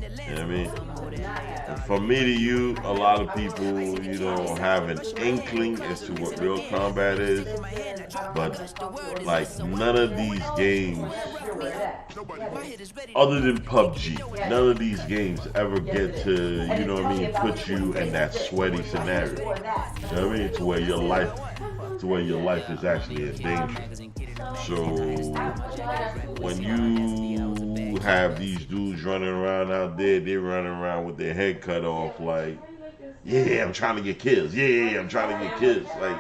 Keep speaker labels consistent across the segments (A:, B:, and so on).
A: know what I mean? And from me to you, a lot of people, have an inkling as to what real combat is, but like none of these games, other than PUBG, none of these games ever get to, put you in that sweaty scenario. You know what I mean? To where your life is actually in danger. So when you have these dudes running around out there, they're running around with their head cut off, like, yeah, I'm trying to get kills. Yeah, I'm trying to get kills. Like,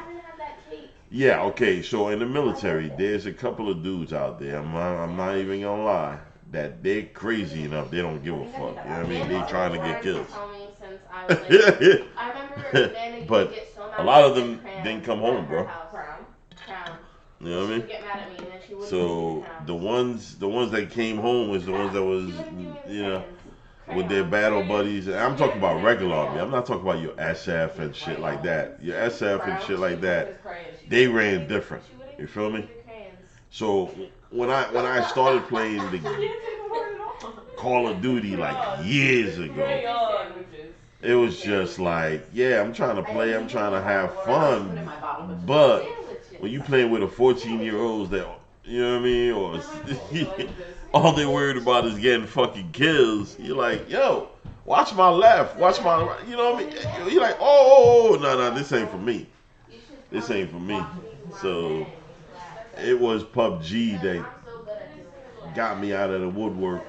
A: yeah, okay. So in the military, there's a couple of dudes out there. I'm not even gonna lie, that they're crazy enough. They don't give a fuck. You know what I mean? They trying to get kills. But a lot of them didn't come home, bro. You know what I mean? So the ones that came home was the ones that was, with their battle buddies. And I'm talking about regular army. I'm not talking about your SF and shit like that. Your SF and shit like that, they ran different. You feel me? So when I started playing the Call of Duty like years ago, it was just like, yeah, I'm trying to play, I'm trying to have fun, but when you playing with a 14-year-old that, you know what I mean, or all they worried about is getting fucking kills, you're like, yo, watch my left, watch my right, you know what I mean? You're like, no, this ain't for me. This ain't for me. So it was PUBG that got me out of the woodwork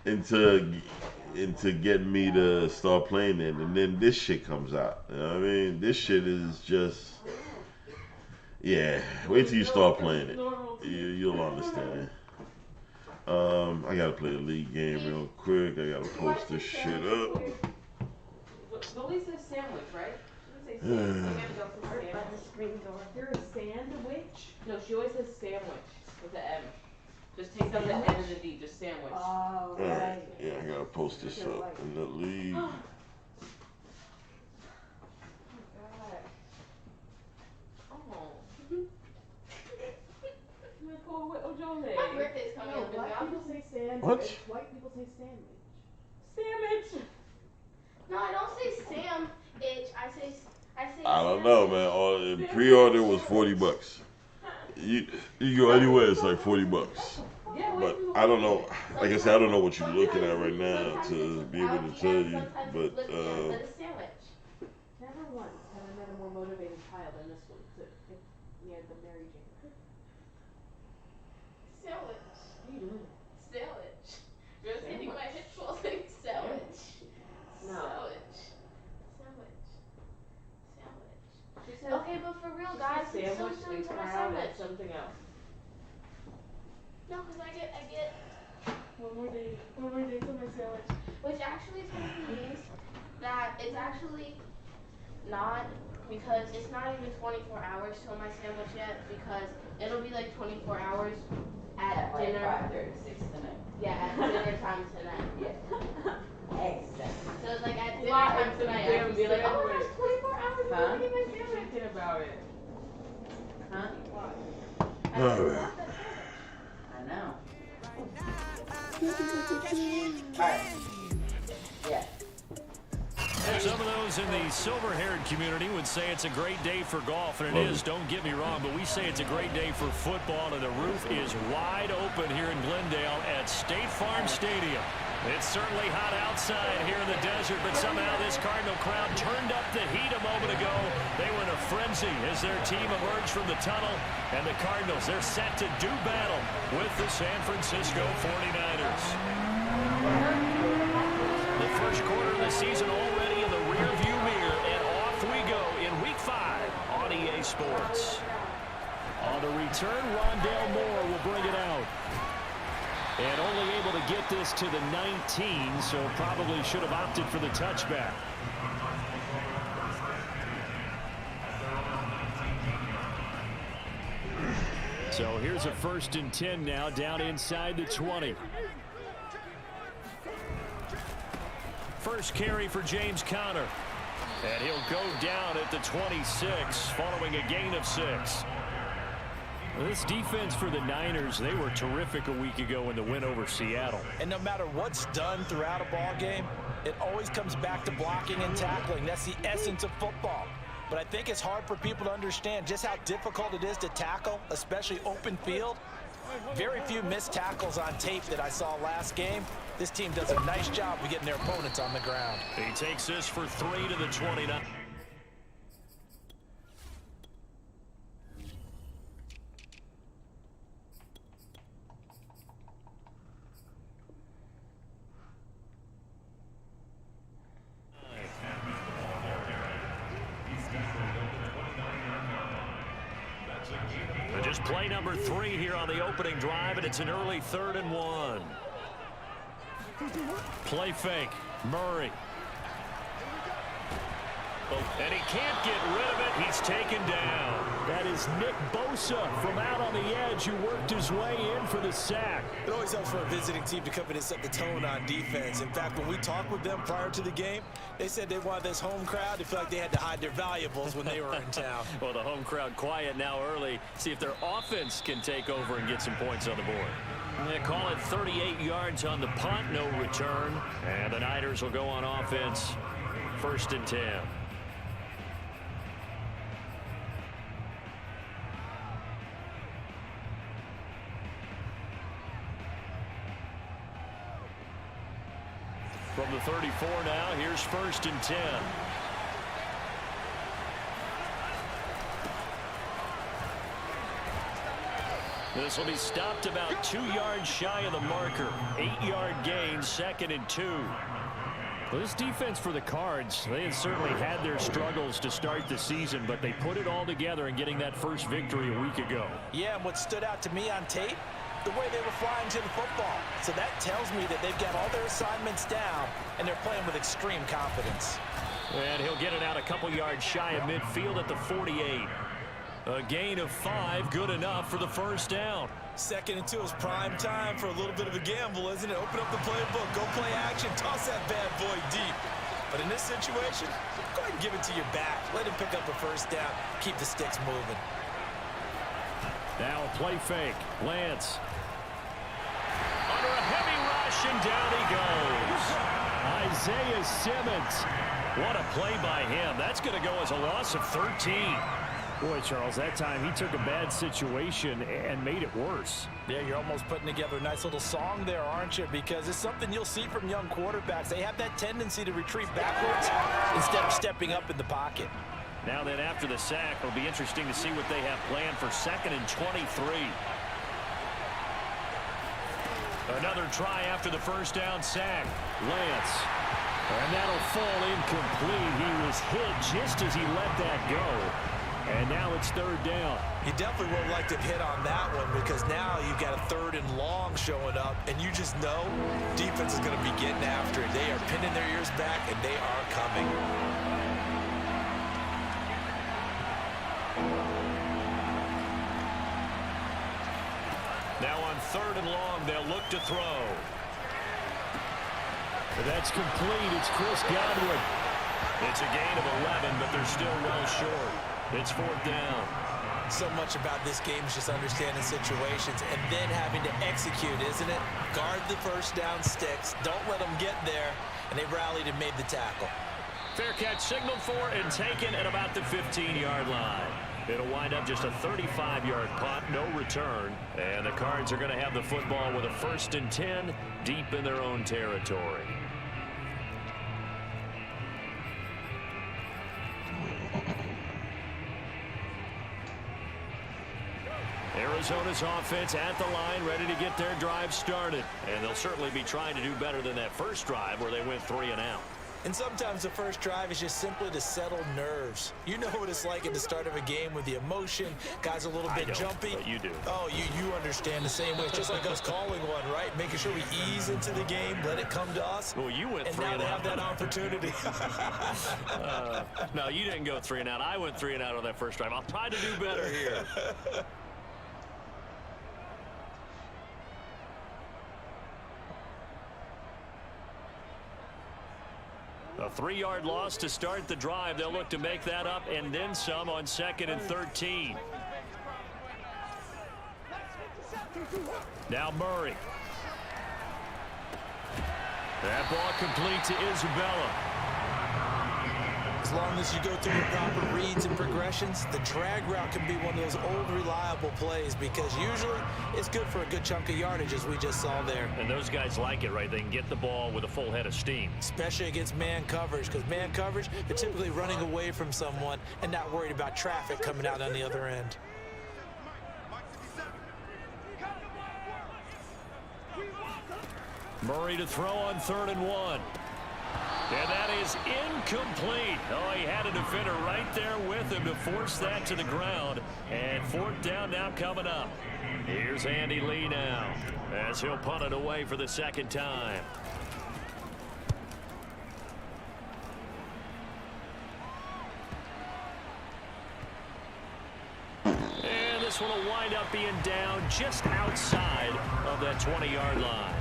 A: into getting me to start playing it, and then this shit comes out. You know what I mean? This shit is just, yeah. Wait till you start playing it. You'll understand. I gotta play a league game real quick. I gotta post this shit up.
B: Lily says sandwich, right? She doesn't say sandwich. You're a sandwich? No, she always says sandwich with the M. Just take out the N and the D, just sandwich.
C: Oh, right.
A: Yeah, I gotta post this up in the league.
B: My birthday's coming up.
C: Black people say sandwich.
A: What?
C: White people say sandwich.
B: Sandwich.
D: No, I don't say Sam. I say.
A: I don't know, man. The pre-order was $40. You go anywhere, it's like $40. But I don't know. Like I said, I don't know what you're looking at right now to be able to tell you. But
C: Never once have I met a more motivated child than this one. Near the Mary Jane.
D: Sandwich.
C: What are you doing?
D: Sandwich. You're hitting my hips while saying sandwich. Sandwich.
B: She says,
D: Okay, but for real, guys, it's so
B: sandwich,
D: similar to my sandwich.
B: something else.
D: No, because I get
C: One more day till my sandwich.
D: which actually means that it's actually not, because it's not even 24 hours till my sandwich yet, because it'll be like 24 hours at dinner.
B: 5:36 tonight.
D: Yeah, at dinner time tonight.
B: Yeah. Exactly.
D: So it's like at dinner time tonight, I can be like, oh my gosh, 24 hours,
B: Huh?
D: I'm getting my sandwich.
B: Thinking about it. Huh?
A: Alright.
B: I know. Alright. Yeah.
E: Some of those in the silver-haired community would say it's a great day for golf, and it is, don't get me wrong, but we say it's a great day for football, and the roof is wide open here in Glendale at State Farm Stadium. It's certainly hot outside here in the desert, but somehow this Cardinal crowd turned up the heat a moment ago. They were in a frenzy as their team emerged from the tunnel, and the Cardinals, they're set to do battle with the San Francisco 49ers. The first quarter of the season already in the rearview mirror, and off we go in Week 5 on EA Sports. On the return, Rondale Moore will bring it out. And only able to get this to the 19, so probably should have opted for the touchback. So here's a 1st and 10 now, down inside the 20. First carry for James Conner. And he'll go down at the 26 following a gain of 6. This defense for the Niners, they were terrific a week ago in the win over Seattle.
F: And no matter what's done throughout a ball game, it always comes back to blocking and tackling. That's the essence of football. But I think it's hard for people to understand just how difficult it is to tackle, especially open field. Very few missed tackles on tape that I saw last game. This team does a nice job of getting their opponents on the ground.
E: He takes this for 3 to the 29. Just play number 3 here on the opening drive, and it's an early 3rd and 1. Play fake. Murray. And he can't get rid of it. He's taken down. That is Nick Bosa from out on the edge who worked his way in for the sack.
F: It always helps for a visiting team to come in and set the tone on defense. In fact, when we talked with them prior to the game, they said they wanted this home crowd to feel like they had to hide their valuables when they were in town.
E: Well, the home crowd quiet now early. See if their offense can take over and get some points on the board. They call it 38 yards on the punt, no return. And the Niners will go on offense, 1st and 10. From the 34 now, here's 1st and 10. This will be stopped about 2 yards shy of the marker. 8-yard gain, 2nd and 2. Well, this defense for the Cards, they have certainly had their struggles to start the season, but they put it all together in getting that first victory a week ago.
F: Yeah, and what stood out to me on tape, the way they were flying to the football. So that tells me that they've got all their assignments down, and they're playing with extreme confidence.
E: And he'll get it out a couple yards shy of midfield at the 48. A gain of 5, good enough for the 1st down.
F: 2nd and 2 is prime time for a little bit of a gamble, isn't it? Open up the playbook, go play action, toss that bad boy deep. But in this situation, go ahead and give it to your back. Let him pick up a 1st down, keep the sticks moving.
E: Now a play fake. Lance. Under a heavy rush, and down he goes. Isaiah Simmons. What a play by him. That's going to go as a loss of 13. Boy, Charles, that time he took a bad situation and made it worse.
F: Yeah, you're almost putting together a nice little song there, aren't you? Because it's something you'll see from young quarterbacks. They have that tendency to retreat backwards instead of stepping up in the pocket.
E: Now then, after the sack, it'll be interesting to see what they have planned for 2nd and 23. Another try after the 1st down sack. Lance. And that'll fall incomplete. He was hit just as he let that go. And now it's 3rd down.
F: You definitely would have liked to have hit on that one, because now you've got a 3rd and long showing up, and you just know defense is going to be getting after it. They are pinning their ears back, and they are coming.
E: Now on 3rd and long, they'll look to throw. That's complete. It's Chris Godwin. It's a gain of 11, but they're still well short. It's 4th down.
F: So much about this game is just understanding situations and then having to execute, isn't it? Guard the 1st down sticks. Don't let them get there. And they rallied and made the tackle.
E: Fair catch signaled for and taken at about the 15-yard line. It'll wind up just a 35-yard punt, no return. And the Cards are going to have the football with a 1st and 10 deep in their own territory. Arizona's offense at the line, ready to get their drive started. And they'll certainly be trying to do better than that first drive where they went 3 and out.
F: And sometimes the first drive is just simply to settle nerves. You know what it's like at the start of a game with the emotion. Guys a little bit jumpy.
E: But you do.
F: Oh, you understand the same way. It's just like us calling one, right? Making sure we ease into the game, let it come to us.
E: Well, you went 3
F: and out. And now they have that opportunity.
E: No, you didn't go 3 and out. I went 3 and out on that first drive. I'll try to do better here. A 3-yard loss to start the drive. They'll look to make that up and then some on 2nd and 13. Now Murray. That ball complete to Isabella.
F: As long as you go through the proper reads and progressions, the drag route can be one of those old reliable plays because usually it's good for a good chunk of yardage, as we just saw there.
E: And those guys like it, right? They can get the ball with a full head of steam.
F: Especially against man coverage, because man coverage, they're typically running away from someone and not worried about traffic coming out on the other end.
E: Murray to throw on 3rd and 1. And that is incomplete. Oh, he had a defender right there with him to force that to the ground. And 4th down now coming up. Here's Andy Lee now as he'll punt it away for the 2nd time. And this one will wind up being down just outside of that 20-yard line.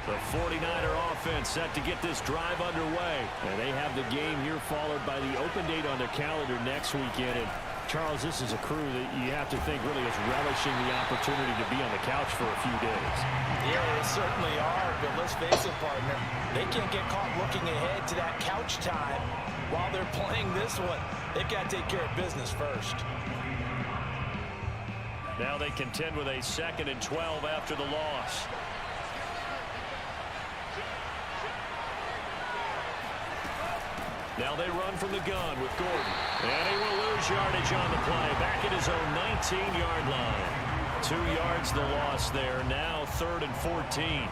E: The 49er offense set to get this drive underway. And they have the game here followed by the open date on their calendar next weekend. And Charles, this is a crew that you have to think really is relishing the opportunity to be on the couch for a few days.
F: Yeah, they certainly are, but let's face it, partner. They can't get caught looking ahead to that couch time while they're playing this one. They've got to take care of business first.
E: Now they contend with a 2nd and 12 after the loss. Now they run from the gun with Gordon. And he will lose yardage on the play. Back at his own 19-yard line. 2 yards the loss there. Now 3rd and 14.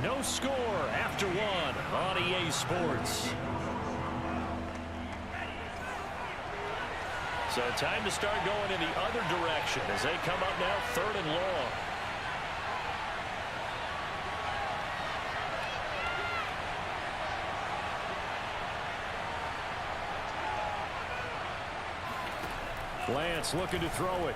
E: No score after 1 on EA Sports. So time to start going in the other direction as they come up now 3rd and long. Lance looking to throw it.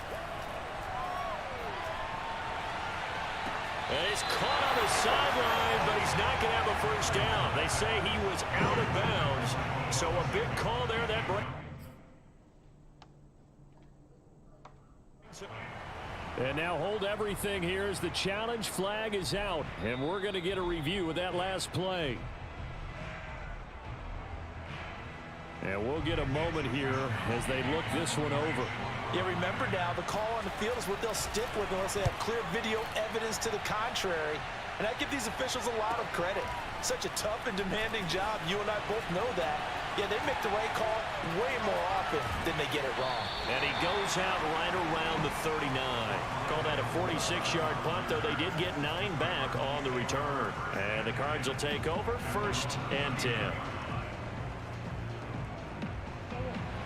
E: And he's caught on the sideline, but he's not going to have a first down. They say he was out of bounds, so a big call there. That break. And now hold everything here as the challenge flag is out, and we're going to get a review of that last play. And we'll get a moment here as they look this one over.
F: Yeah, remember now, the call on the field is what they'll stick with unless they have clear video evidence to the contrary. And I give these officials a lot of credit. Such a tough and demanding job. You and I both know that. Yeah, they make the right call way more often than they get it wrong.
E: And he goes out right around the 39. Call that a 46-yard punt, though they did get 9 back on the return. And the Cards will take over 1st and 10.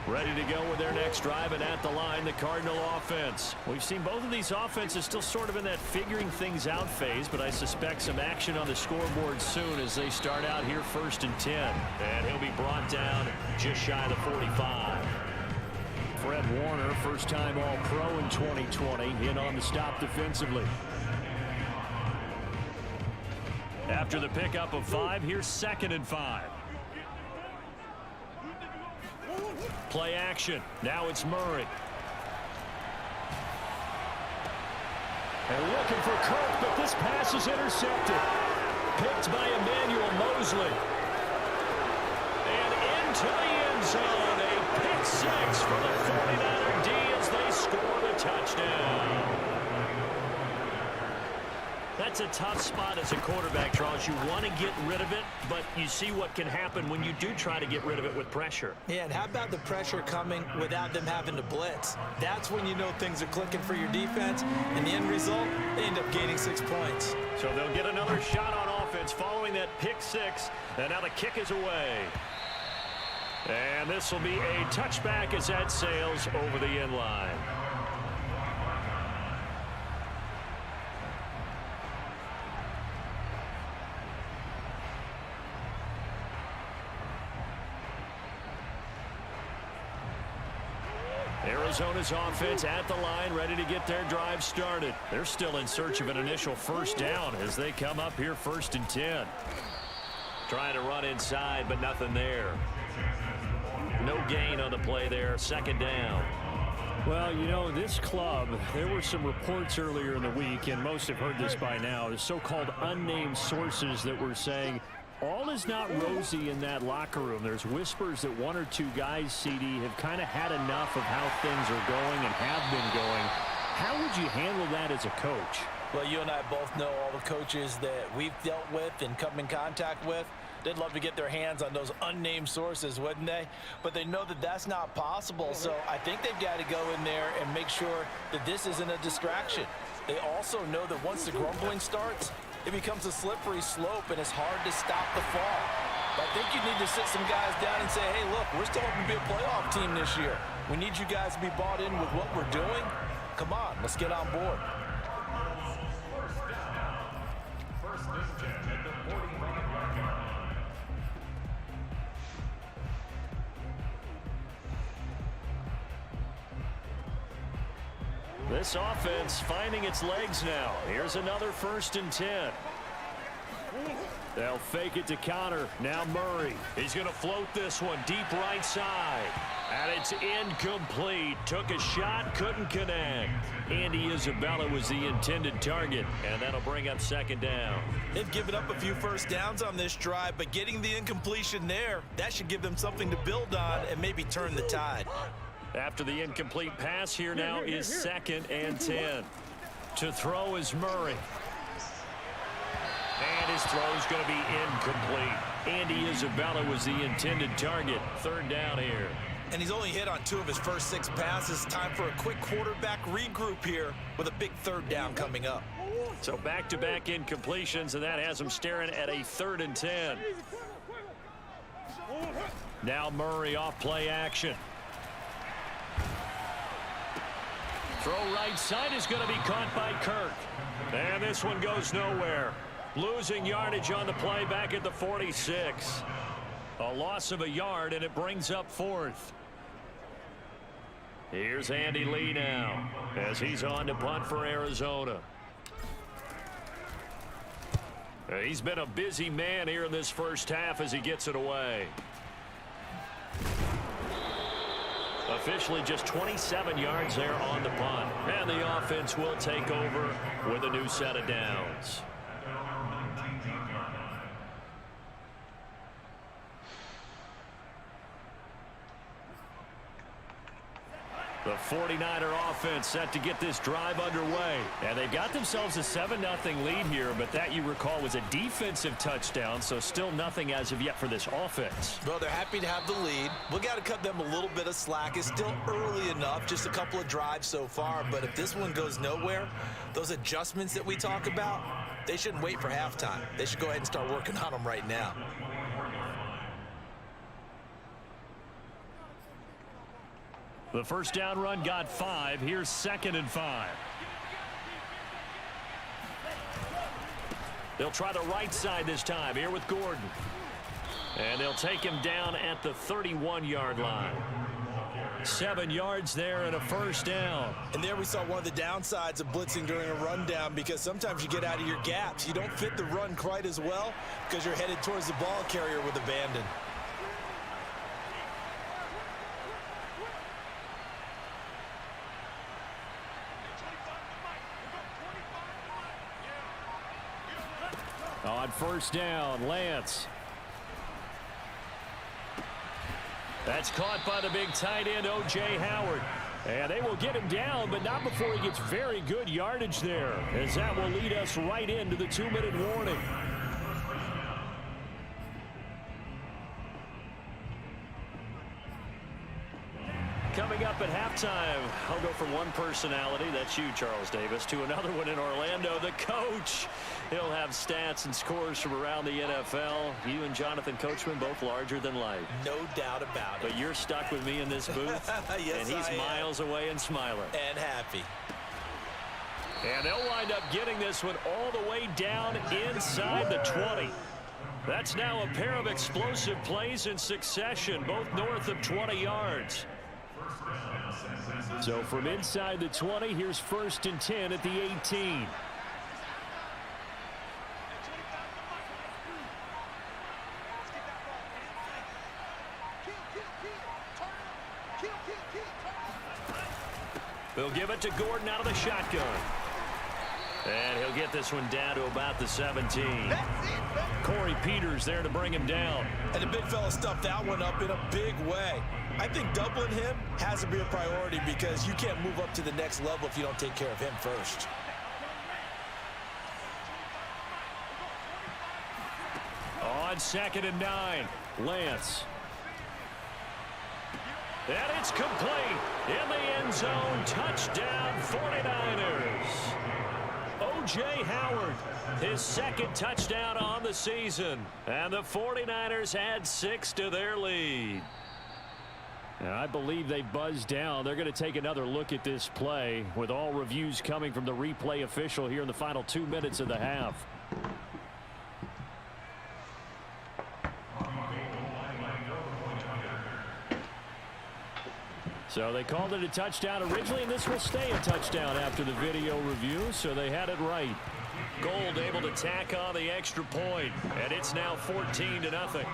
E: Ready to go with their next drive, and at the line, the Cardinal offense. We've seen both of these offenses still sort of in that figuring things out phase, but I suspect some action on the scoreboard soon as they start out here 1st and 10. And he'll be brought down just shy of the 45. Fred Warner, first-time All-Pro in 2020, in on the stop defensively. After the pickup of 5, here's 2nd and 5. Play action. Now it's Murray. And looking for Kirk, but this pass is intercepted. Picked by Emmanuel Mosley. And into the end zone. A pick 6 for the 49er D as they score the touchdown. That's a tough spot as a quarterback, Charles. You want to get rid of it, but you see what can happen when you do try to get rid of it with pressure.
F: Yeah, and how about the pressure coming without them having to blitz? That's when you know things are clicking for your defense, and the end result, they end up gaining 6 points.
E: So they'll get another shot on offense following that pick 6, and now the kick is away. And this will be a touchback as that sails over the end line. Arizona's offense at the line, ready to get their drive started. They're still in search of an initial first down as they come up here 1st and 10. Trying to run inside, but nothing there. No gain on the play there. 2nd down.
G: Well, you know, this club, there were some reports earlier in the week, and most have heard this by now, the so-called unnamed sources that were saying all is not rosy in that locker room. There's whispers that 1 or 2 guys, CD, have kind of had enough of how things are going and have been going. How would you handle that as a coach?
F: Well, you and I both know all the coaches that we've dealt with and come in contact with. They'd love to get their hands on those unnamed sources, wouldn't they? But they know that that's not possible, so I think they've got to go in there and make sure that this isn't a distraction. They also know that once the grumbling starts, it becomes a slippery slope, and it's hard to stop the fall. But I think you need to sit some guys down and say, hey, look, we're still hoping to be a playoff team this year. We need you guys to be bought in with what we're doing. Come on, let's get on board.
E: This offense finding its legs now. Here's another 1st and 10. They'll fake it to counter. Now Murray. He's going to float this one deep right side. And it's incomplete. Took a shot, couldn't connect. Andy Isabella was the intended target, and that'll bring up 2nd down.
F: They've given up a few first downs on this drive, but getting the incompletion there, that should give them something to build on and maybe turn the tide.
E: After the incomplete pass, here now is 2nd and 10. To throw is Murray. And his throw is going to be incomplete. Andy Isabella was the intended target. 3rd down here.
F: And he's only hit on 2 of his first 6 passes. Time for a quick quarterback regroup here with a big 3rd down coming up.
E: So back-to-back incompletions, and that has him staring at a 3rd and 10. Now Murray off play action. Throw right side is going to be caught by Kirk. And this one goes nowhere. Losing yardage on the play back at the 46. A loss of a yard, and it brings up 4th. Here's Andy Lee now as he's on to punt for Arizona. He's been a busy man here in this first half as he gets it away. Officially just 27 yards there on the punt. And the offense will take over with a new set of downs. The 49er offense set to get this drive underway. And they've got themselves a 7-0 lead here, but that, you recall, was a defensive touchdown, so still nothing as of yet for this offense.
F: Well, they're happy to have the lead. We got to cut them a little bit of slack. It's still early enough, just a couple of drives so far, but if this one goes nowhere, those adjustments that we talk about, they shouldn't wait for halftime. They should go ahead and start working on them right now.
E: The first down run got 5. Here's 2nd and 5. They'll try the right side this time here with Gordon. And they'll take him down at the 31-yard line. 7 yards there and a first down.
F: And there we saw one of the downsides of blitzing during a rundown, because sometimes you get out of your gaps. You don't fit the run quite as well because you're headed towards the ball carrier with abandon.
E: On first down, Lance. That's caught by the big tight end, O.J. Howard. And they will get him down, but not before he gets very good yardage there, as that will lead us right into the 2-minute warning. Coming up at halftime, I'll go from one personality, that's you, Charles Davis, to another one in Orlando, the coach. He'll have stats and scores from around the NFL. You and Jonathan Coachman, both larger than life.
F: No doubt about it.
E: But you're stuck with me in this booth,
F: yes,
E: and he's miles away and smiling.
F: And happy.
E: And they'll wind up getting this one all the way down inside the 20. That's now a pair of explosive plays in succession, both north of 20 yards.
G: So from inside the 20, here's 1st and 10 at the 18. They'll give it to Gordon out of the shotgun. And he'll get this one down to about the 17. Corey Peters there to bring him down.
F: And the big fella stuffed that one up in a big way. I think doubling him has to be a priority because you can't move up to the next level if you don't take care of him first.
G: On 2nd and 9, Lance. And it's complete. In the end zone, touchdown 49ers. O.J. Howard, his 2nd touchdown on the season. And the 49ers add 6 to their lead. And I believe they buzzed down. They're going to take another look at this play with all reviews coming from the replay official here in the final 2 minutes of the half. So they called it a touchdown originally, and this will stay a touchdown after the video review, so they had it right. Gold able to tack on the extra point, and it's now 14-0.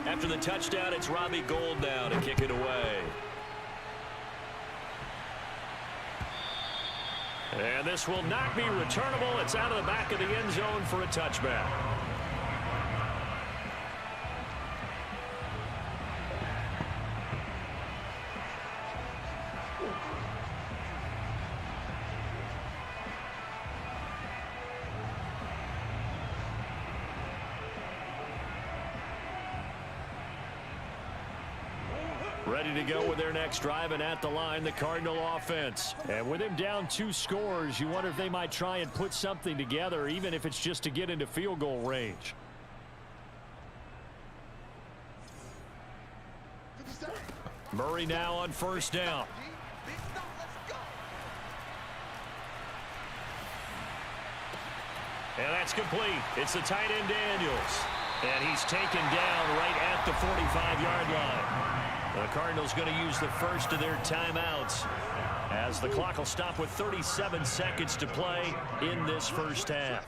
G: After the touchdown, it's Robbie Gould now to kick it away. And this will not be returnable. It's out of the back of the end zone for a touchback. Ready to go with their next drive, and at the line, the Cardinal offense. And with him down 2 scores, you wonder if they might try and put something together, even if it's just to get into field goal range. Murray now on 1st down. And that's complete. It's the tight end Daniels. And he's taken down right at the 45-yard line. The Cardinals going to use the first of their timeouts as the clock will stop with 37 seconds to play in this first half.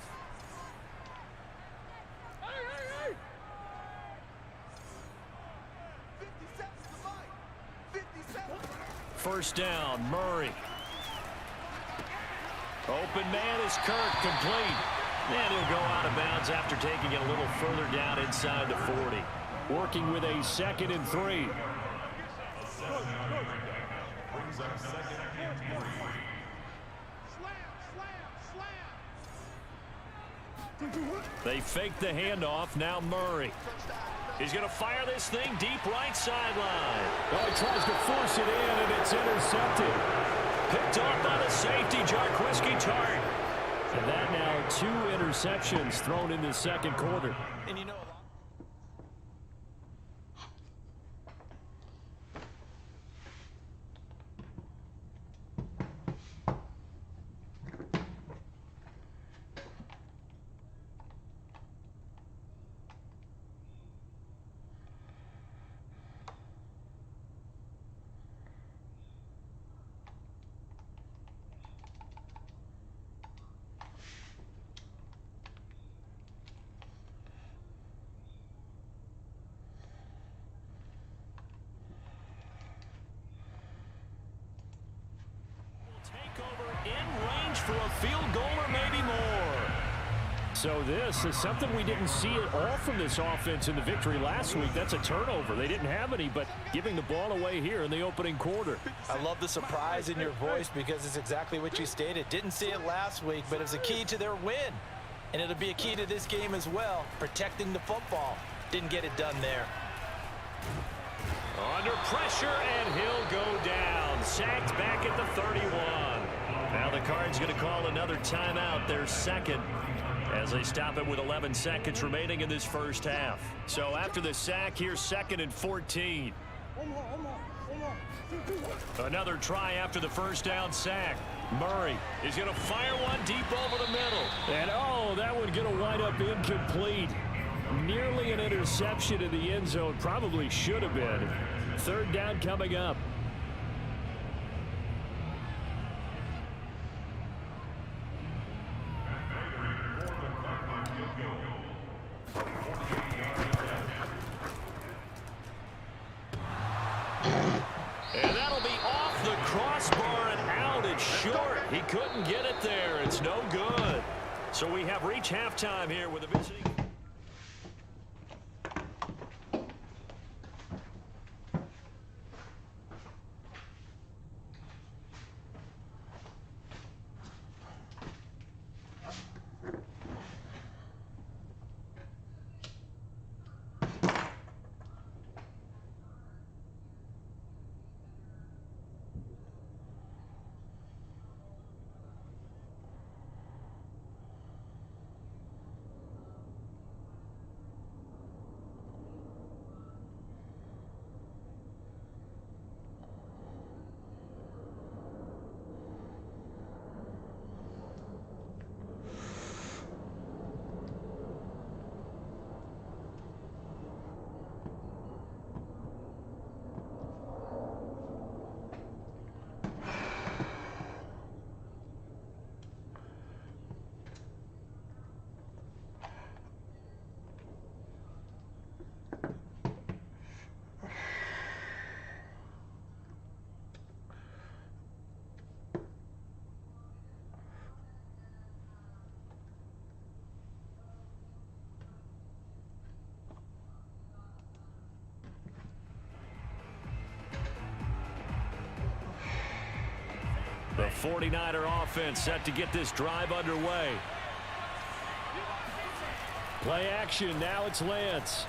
G: First down, Murray. Open man is Kirk, complete. And he'll go out of bounds after taking it a little further down inside the 40. Working with a 2nd and 3. They fake the handoff. Now Murray. He's going to fire this thing deep right sideline. Oh, he tries to force it in, and it's intercepted.
E: Picked off by the safety, Jarquiski Tart.
G: And that now 2 interceptions thrown in the 2nd quarter.
F: And you know,
E: for a field goal or maybe more.
G: So this is something we didn't see at all from this offense in the victory last week. That's a turnover. They didn't have any, but giving the ball away here in the opening quarter.
F: I love the surprise in your voice because it's exactly what you stated. Didn't see it last week, but it was a key to their win. And it'll be a key to this game as well, protecting the football. Didn't get it done there.
E: Under pressure, and he'll go down. Sacked back at the 31. Now the Cards going to call another timeout, their 2nd, as they stop it with 11 seconds remaining in this first half. So after the sack, here's 2nd and 14. Another try after the first down sack. Murray is going to fire one deep over the middle.
G: And, oh, that one going to wind up incomplete. Nearly an interception in the end zone. Probably should have been. Third down coming up.
E: And that'll be off the crossbar and out. It's short. He couldn't get it there. It's no good. So we have reached halftime here with a visiting. The 49er offense set to get this drive underway.
G: Play action. Now it's Lance.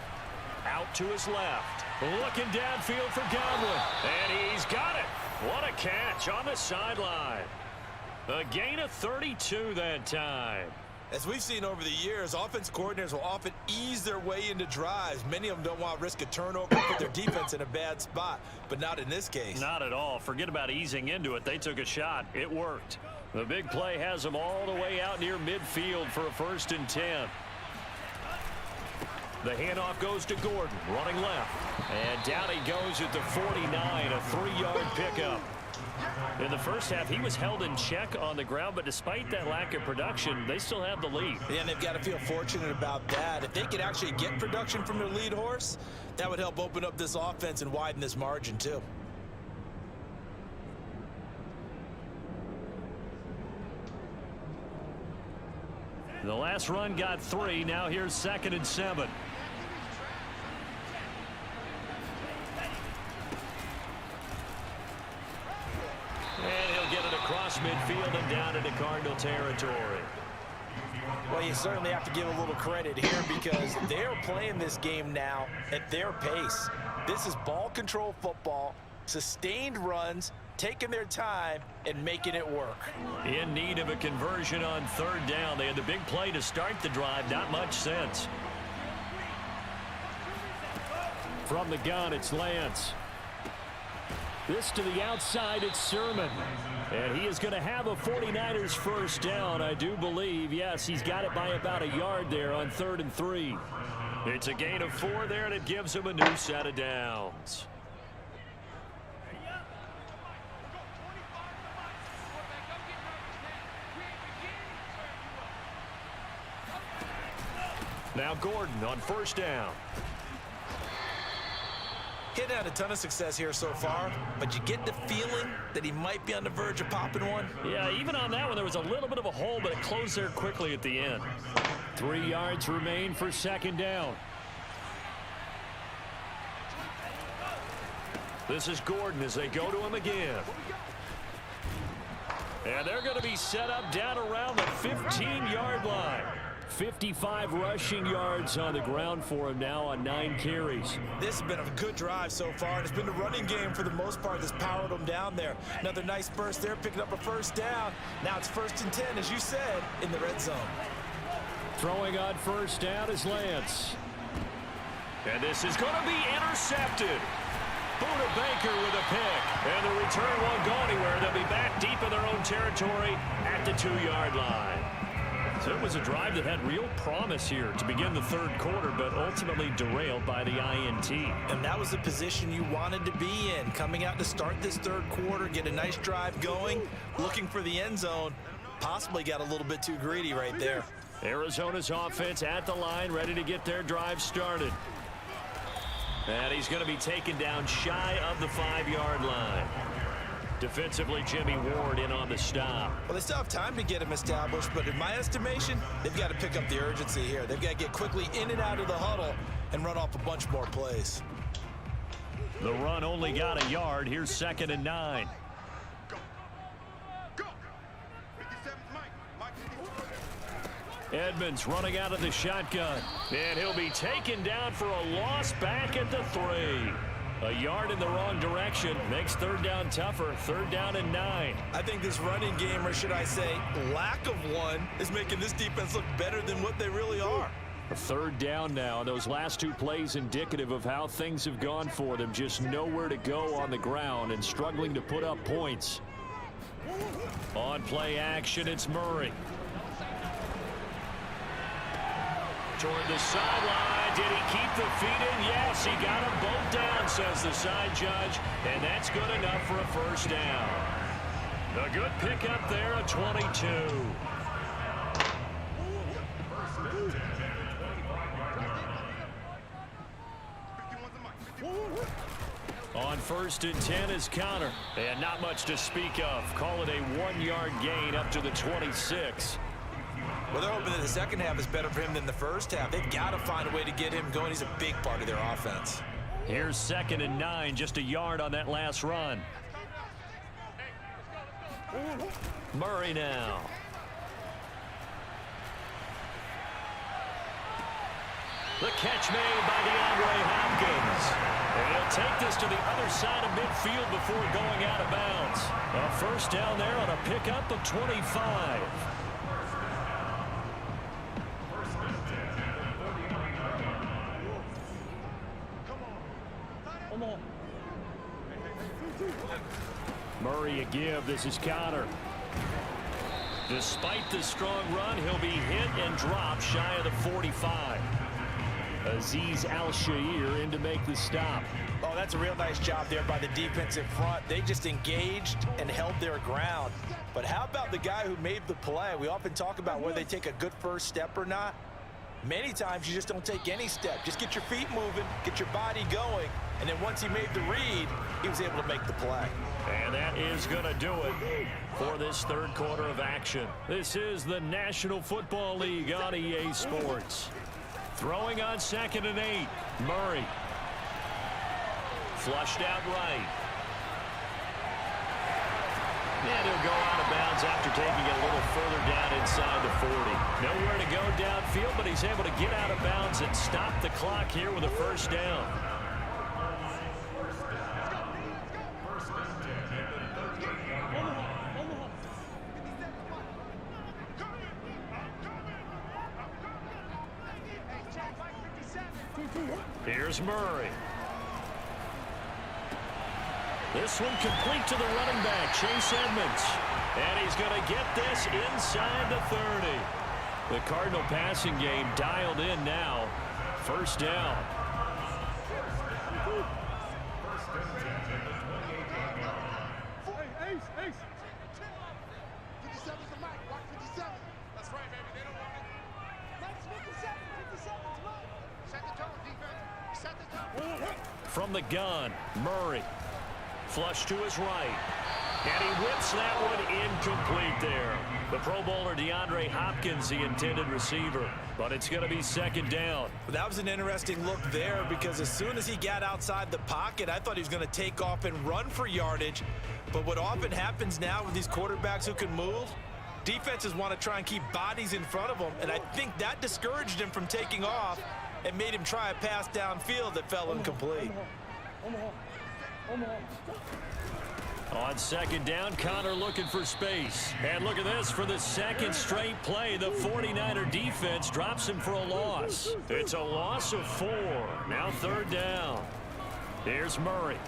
E: Out to his left. Looking downfield for Godwin. And he's got it. What a catch on the sideline. A gain of 32 that time.
F: As we've seen over the years, offense coordinators will often ease their way into drives. Many of them don't want to risk a turnover and put their defense in a bad spot, but not in this case.
E: Not at all. Forget about easing into it. They took a shot. It worked. The big play has them all the way out near midfield for a 1st and 10. The handoff goes to Gordon, running left. And down he goes at the 49, a 3-yard pickup. In the first half, he was held in check on the ground, but despite that lack of production, they still have the lead.
F: Yeah, and they've got to feel fortunate about that. If they could actually get production from their lead horse, that would help open up this offense and widen this margin too.
E: The last run got 3. Now here's 2nd and 7. And he'll get it across midfield and down into Cardinal territory.
F: Well, you certainly have to give a little credit here because they're playing this game now at their pace. This is ball control football, sustained runs, taking their time and making it work.
E: In need of a conversion on 3rd down. They had the big play to start the drive. Not much sense.
G: From the gun, it's Lance. This to the outside, it's Sermon. And he is going to have a 49ers 1st down, I do believe. Yes, he's got it by about a yard there on 3rd and 3.
E: It's a gain of 4 there, and it gives him a new set of downs. Now Gordon on 1st down.
F: He's had a ton of success here so far, but you get the feeling that he might be on the verge of popping one.
E: Yeah, even on that one, there was a little bit of a hole, but it closed there quickly at the end.
G: 3 yards remain for 2nd down.
E: This is Gordon as they go to him again. And they're going to be set up down around the 15-yard line.
G: 55 rushing yards on the ground for him now on 9 carries.
F: This has been a good drive so far, and it's been the running game for the most part that's powered them down there. Another nice burst there, picking up a 1st down. Now it's 1st and 10, as you said, in the red zone.
G: Throwing on 1st down is Lance.
E: And this is going to be intercepted. Buda Baker with a pick. And the return won't go anywhere. They'll be back deep in their own territory at the 2-yard line.
F: So
E: It was a drive that had real promise here to begin the third quarter, but ultimately derailed by the INT.
F: And that was the position you wanted to be in, coming out to start this third quarter, get a nice drive going, looking for the end zone. Possibly got a little bit too greedy right there.
E: Arizona's offense at the line, ready to get their drive started. And he's going to be taken down shy of the 5-yard line. Defensively, Jimmy Ward in on the stop.
F: Well, they still have time to get him established, but in my estimation, they've got to pick up the urgency here. They've got to get quickly in and out of the huddle and run off a bunch more plays.
E: The run only got a yard. Here's 2nd and 9. Edmonds running out of the shotgun. And he'll be taken down for a loss back at the 3. A yard in the wrong direction makes 3rd down tougher. 3rd down and 9.
F: I think this running game, or should I say lack of one, is making this defense look better than what they really are.
E: 3rd down now. Those last 2 plays indicative of how things have gone for them. Just nowhere to go on the ground and struggling to put up points. On play action, it's Murray. Toward the sideline. Did he keep the feet in? Yes, he got them both down, says the side judge. And that's good enough for a 1st down. A good pickup there, a 22. On 1st and 10 is Connor. And not much to speak of. Call it a 1-yard gain up to the 26.
F: Well, they're hoping that the second half is better for him than the first half. They've got to find a way to get him going. He's a big part of their offense.
E: Here's 2nd and 9, just a yard on that last run. Murray now. The catch made by DeAndre Hopkins. And he'll take this to the other side of midfield before going out of bounds. A 1st down there on a pickup of 25. Murray a give. This is Connor. Despite the strong run, he'll be hit and dropped shy of the 45. Azeez Al-Shaair in to make the stop.
F: Oh, that's a real nice job there by the defensive front. They just engaged and held their ground. But how about the guy who made the play? We often talk about whether they take a good first step or not. Many times you just don't take any step. Just get your feet moving, get your body going, and then once he made the read, he was able to make the play.
E: And that is going to do it for this third quarter of action. This is the National Football League on EA Sports. Throwing on 2nd and 8. Murray. Flushed out right. And he'll go out of bounds after taking it a little further down inside the 40. Nowhere to go downfield, but he's able to get out of bounds and stop the clock here with a 1st down. Here's Murray. This one complete to the running back, Chase Edmonds. And he's going to get this inside the 30. The Cardinal passing game dialed in now. 1st down. From the gun, Murray. Flush to his right. And he whips that one incomplete there. The Pro Bowler DeAndre Hopkins, the intended receiver. But it's going to be 2nd down.
F: Well, that was an interesting look there because as soon as he got outside the pocket, I thought he was going to take off and run for yardage. But what often happens now with these quarterbacks who can move, defenses want to try and keep bodies in front of them. And I think that discouraged him from taking off and made him try a pass downfield that fell incomplete.
E: On 2nd down, Connor looking for space. And look at this, for the 2nd straight play, the 49er defense drops him for a loss. It's a loss of 4. Now 3rd down. Here's Murray.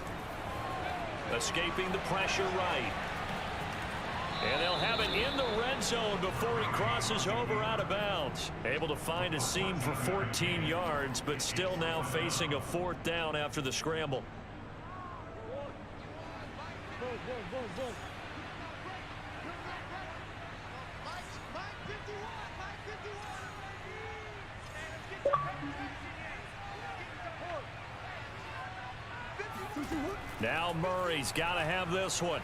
E: Escaping the pressure right. And they'll have it in the red zone before he crosses over out of bounds. Able to find a seam for 14 yards, but still now facing a 4th down after the scramble. Now Murray's got to have this one.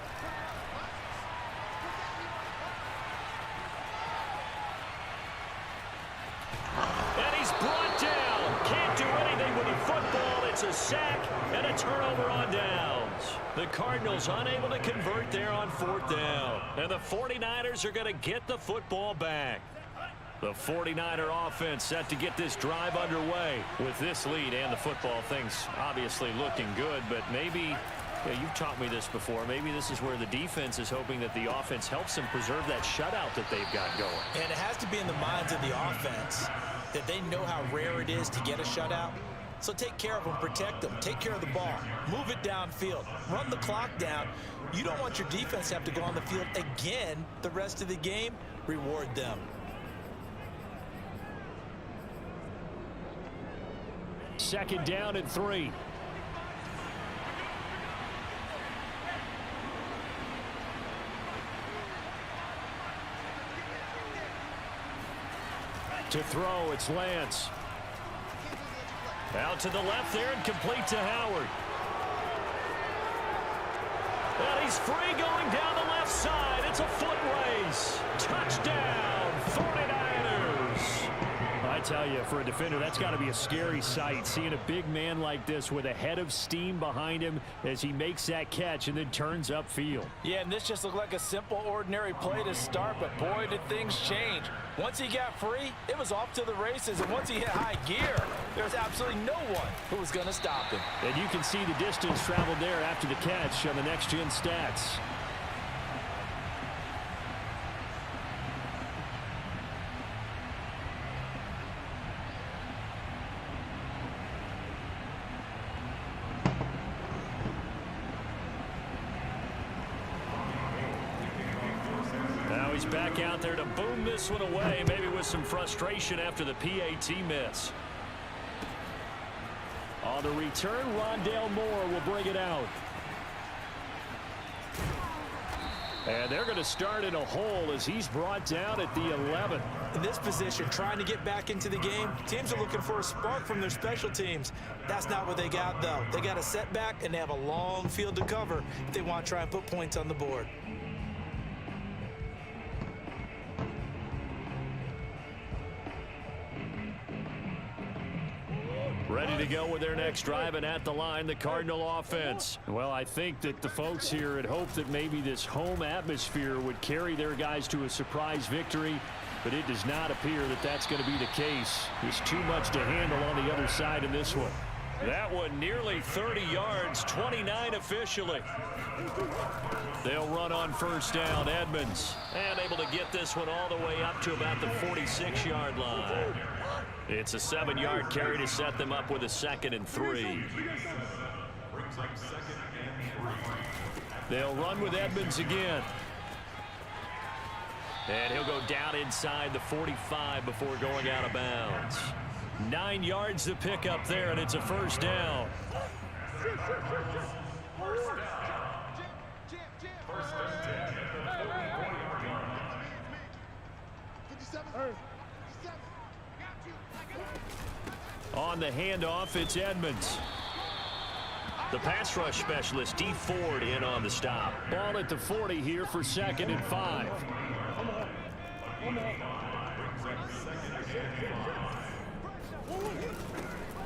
E: And he's brought down. Can't do anything with the football. It's a sack and a turnover on downs. The Cardinals unable to convert there on 4th down. And the 49ers are going to get the football back. The 49er offense set to get this drive underway. With this lead and the football, things obviously looking good, but maybe, you've taught me this before, maybe this is where the defense is hoping that the offense helps them preserve that shutout that they've got going.
F: And it has to be in the minds of the offense that they know how rare it is to get a shutout. So take care of them, protect them, take care of the ball, move it downfield, run the clock down. You don't want your defense to have to go on the field again the rest of the game. Reward them.
G: Second down and 3. To throw, it's Lance. Out to the left there and complete to Howard. And he's free going down the left side. It's a foot race. Touchdown, 49ers. I tell you, for a defender, that's got to be a scary sight, seeing a big man like this with a head of steam behind him as he makes that catch and then turns upfield.
F: Yeah, and this just looked like a simple, ordinary play to start, but boy, did things change. Once he got free, it was off to the races, and once he hit high gear, there's absolutely no one who was going to stop him.
G: And you can see the distance traveled there after the catch on the next-gen stats. He's back out there to boom this one away, maybe with some frustration after the PAT miss. On the return, Rondale Moore will bring it out. And they're going to start in a hole as he's brought down at the 11.
F: In this position, trying to get back into the game, teams are looking for a spark from their special teams. That's not what they got, though. They got a setback, and they have a long field to cover if they want to try and put points on the board.
G: Ready to go with their next drive, and at the line, the Cardinal offense. Well, I think that the folks here had hoped that maybe this home atmosphere would carry their guys to a surprise victory, but it does not appear that that's going to be the case. There's too much to handle on the other side in this one.
E: That one nearly 30 yards, 29 officially. They'll run on first down, Edmonds. And able to get this one all the way up to about the 46-yard line. It's a 7-yard carry to set them up with a 2nd and 3. They'll run with Edmonds again. And he'll go down inside the 45 before going out of bounds. 9 yards to pick up there, and it's a first down. On the handoff, it's Edmonds. The pass rush specialist, D. Ford, in on the stop.
G: Ball at the 40 here for 2nd and 5.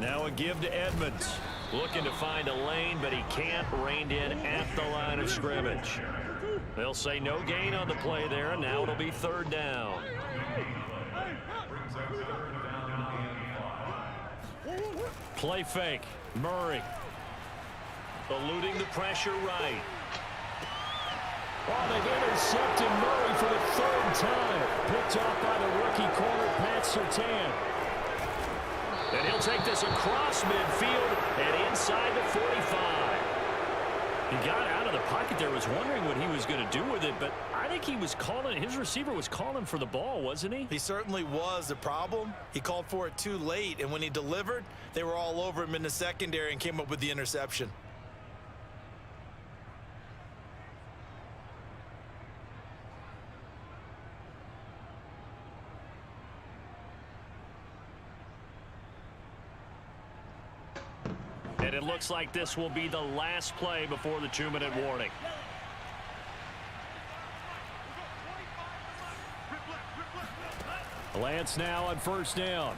E: Now a give to Edmonds. Looking to find a lane, but he can't. Reined in at the line of scrimmage. They'll say no gain on the play there, and now it'll be 3rd down. Play fake. Murray. Eluding the pressure right.
G: Oh, they've intercepted Murray for the 3rd time. Picked off by the rookie corner, Pat Surtain.
E: And he'll take this across midfield and inside the 45. He got out of the pocket there, was wondering what he was going to do with it, but I think he was calling, his receiver was calling for the ball, wasn't he?
F: He certainly was. The problem, he called for it too late, and when he delivered, they were all over him in the secondary and came up with the interception.
E: And it looks like this will be the last play before the 2-minute warning. Lance now on first down.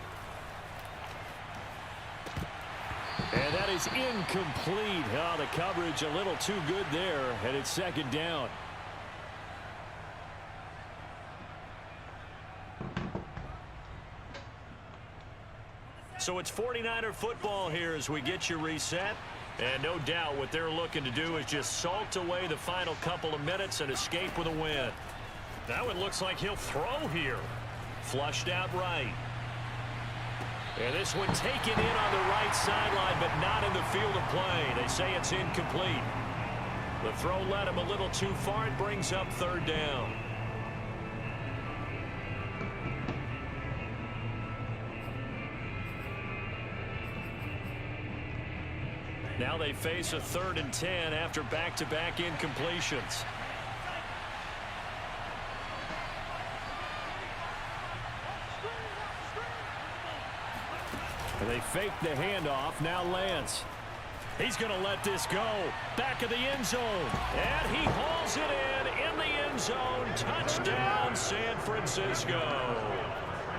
E: And that is incomplete. Oh, the coverage a little too good there, and it's second down. So it's 49er football here as we get you reset. And no doubt what they're looking to do is just salt away the final couple of minutes and escape with a win. Now it looks like he'll throw here. Flushed out right. And this one taken in on the right sideline, but not in the field of play. They say it's incomplete. The throw led him a little too far. It brings up third down. Now they face a 3rd and 10 after back-to-back incompletions. And they fake the handoff. Now Lance. He's going to let this go. Back of the end zone. And he hauls it in the end zone. Touchdown, San Francisco.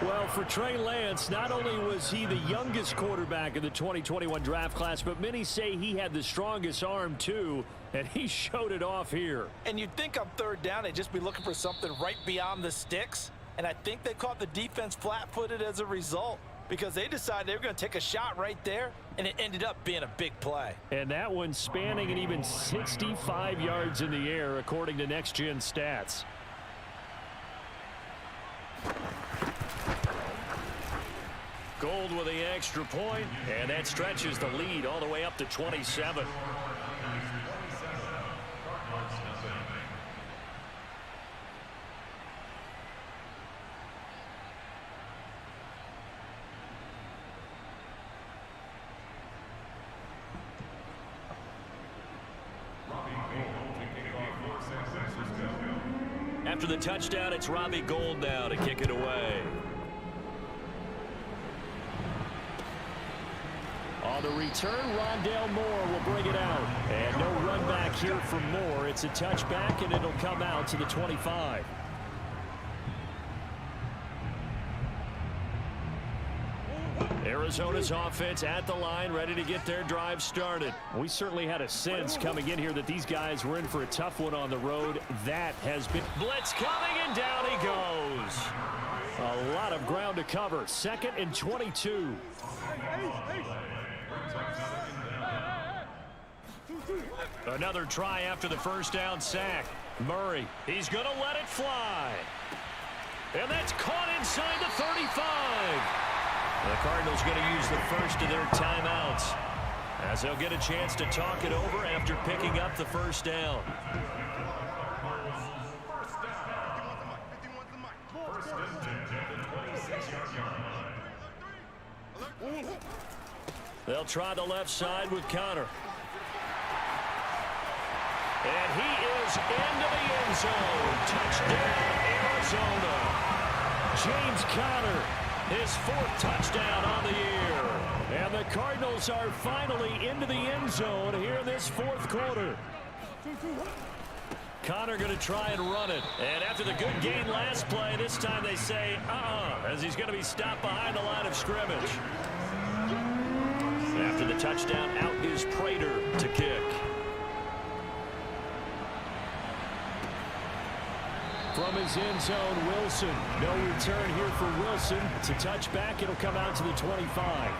E: Well, for Trey Lance, not only was he the youngest quarterback in the 2021 draft class, but many say he had the strongest arm, too, and he showed it off here.
F: And you'd think on third down they'd just be looking for something right beyond the sticks, and I think they caught the defense flat-footed as a result because they decided they were going to take a shot right there, and it ended up being a big play.
E: And that one spanning an even 65 yards in the air, according to Next Gen Stats. Gold with the extra point, and that stretches the lead all the way up to 27. After the touchdown, it's Robbie Gould now to kick it away. On the return, Rondale Moore will bring it out. And no run back here for Moore. It's a touchback, and it'll come out to the 25. Arizona's offense at the line, ready to get their drive started. We certainly had a sense coming in here that these guys were in for a tough one on the road. That has been blitz coming, and down he goes. A lot of ground to cover. 2nd and 22. Another try after the first down sack. Murray, he's going to let it fly. And that's caught inside the 35. The Cardinals going to use the first of their timeouts as they'll get a chance to talk it over after picking up the first down. They'll try the left side with Connor. And he is into the end zone. Touchdown, Arizona. James Conner, his 4th touchdown on the year. And the Cardinals are finally into the end zone here in this 4th quarter. Conner going to try and run it. And after the good gain last play, this time they say, as he's going to be stopped behind the line of scrimmage. After the touchdown, out is Prater to kick. From his end zone, Wilson. No return here for Wilson. It's a touchback. It'll come out to the 25.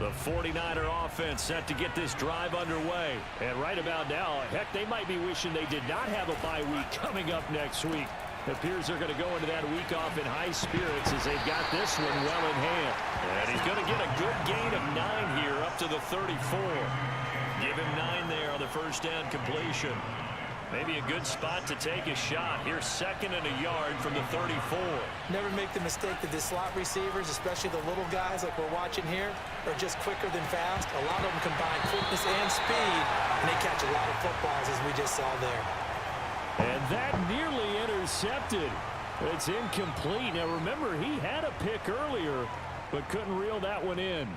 E: The 49er offense set to get this drive underway.
G: And right about now, heck, they might be wishing they did not have a bye week coming up next week. It appears they're going to go into that week off in high spirits as they've got this one well in hand.
E: And he's going to get a good gain of 9 here up to the 34. Give him 9 there on the first down completion. Maybe a good spot to take a shot. Here's 2nd and a yard from the 34.
F: Never make the mistake that the slot receivers, especially the little guys like we're watching here, are just quicker than fast. A lot of them combine quickness and speed, and they catch a lot of footballs, as we just saw there.
G: And that nearly intercepted. It's incomplete. Now, remember, he had a pick earlier, but couldn't reel that one in.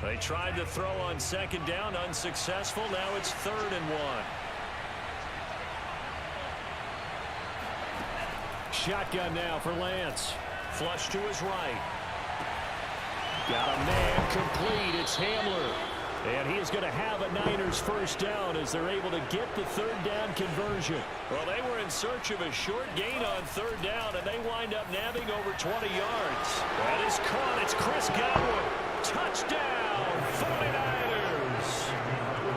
E: They tried to throw on 2nd down, unsuccessful. Now it's 3rd and 1.
G: Shotgun now for Lance.
E: Flush to his right.
G: Got a man complete. It's Hamler. And he is going to have a Niners first down as they're able to get the 3rd down conversion.
E: Well, they were in search of a short gain on 3rd down, and they wind up nabbing over 20 yards. That is caught. It's Chris Godwin. Touchdown, 49ers.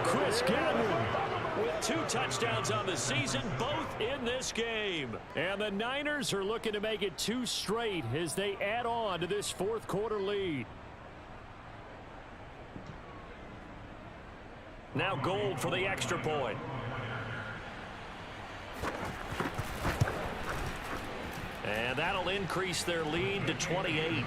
G: Chris Godwin
E: with 2 touchdowns on the season, both in this game.
G: And the Niners are looking to make it 2 straight as they add on to this 4th quarter lead.
E: Now Gold for the extra point. And that'll increase their lead to 28.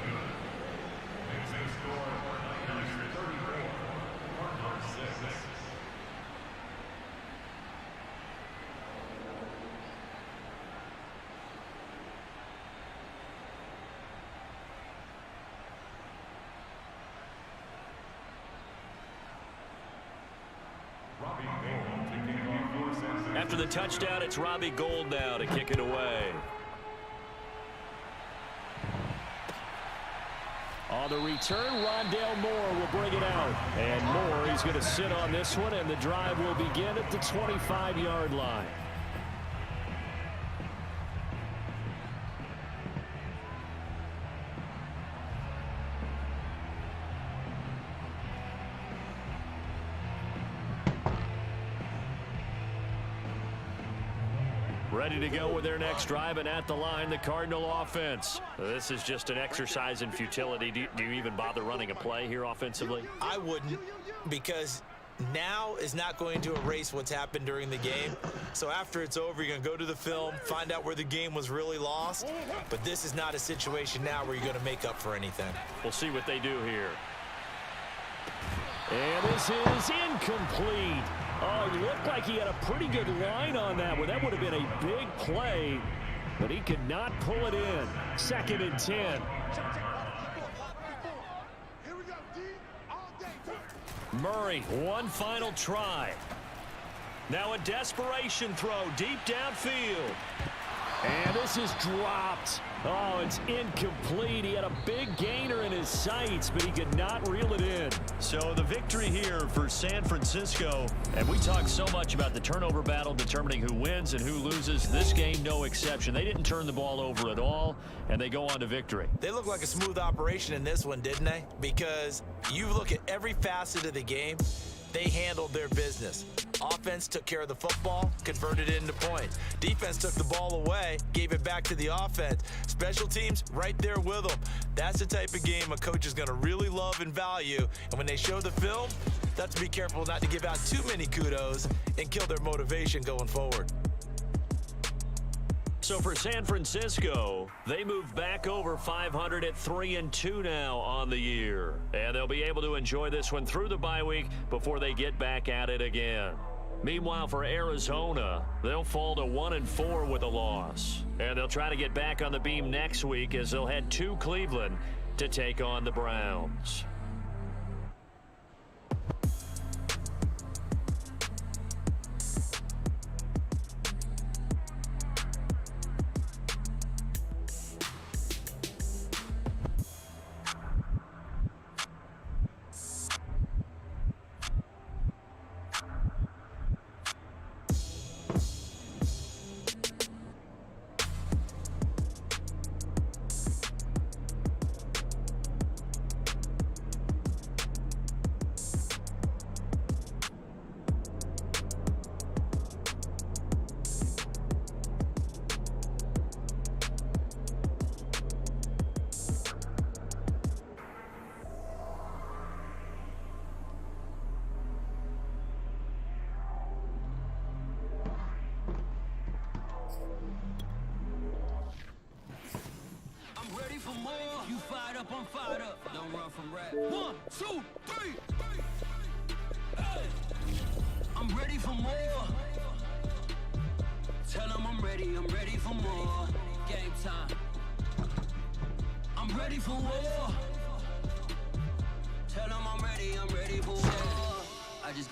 E: After the touchdown, it's Robbie Gould now to kick it away.
G: On the return, Rondale Moore will bring it out. And Moore, he's going to sit on this one, and the drive will begin at the 25-yard line.
E: Ready to go with their next drive, and at the line, the Cardinal offense. This is just an exercise in futility. Do you even bother running a play here offensively?
F: I wouldn't, because now is not going to erase what's happened during the game. So after it's over, you're going to go to the film, find out where the game was really lost. But this is not a situation now where you're going to make up for anything.
E: We'll see what they do here.
G: And this is incomplete. Oh, it looked like he had a pretty good line on that one. That would have been a big play, but he could not pull it in. 2nd and 10.
E: Murray, one final try. Now a desperation throw deep downfield.
G: And this is dropped. Oh, it's incomplete. He had a big gainer in his sights, but he could not reel it in.
E: So the victory here for San Francisco. And we talk so much about the turnover battle determining who wins and who loses. This game, no exception. They didn't turn the ball over at all, and they go on to victory.
F: They look like a smooth operation in this one, didn't they? Because you look at every facet of the game, they handled their business. Offense took care of the football, converted it into points. Defense took the ball away, gave it back to the offense. Special teams right there with them. That's the type of game a coach is going to really love and value. And when they show the film, that's to be careful not to give out too many kudos and kill their motivation going forward.
E: So for San Francisco, they move back over 500 at 3-2 now on the year. And they'll be able to enjoy this one through the bye week before they get back at it again. Meanwhile, for Arizona, they'll fall to 1-4 with a loss. And they'll try to get back on the beam next week as they'll head to Cleveland to take on the Browns.
H: fired up, I'm fired up. Don't run from rap. 1, 2, 3. Hey. I'm ready for more. Tell them I'm ready for more. Game time. I'm ready for war. Tell them I'm ready for war.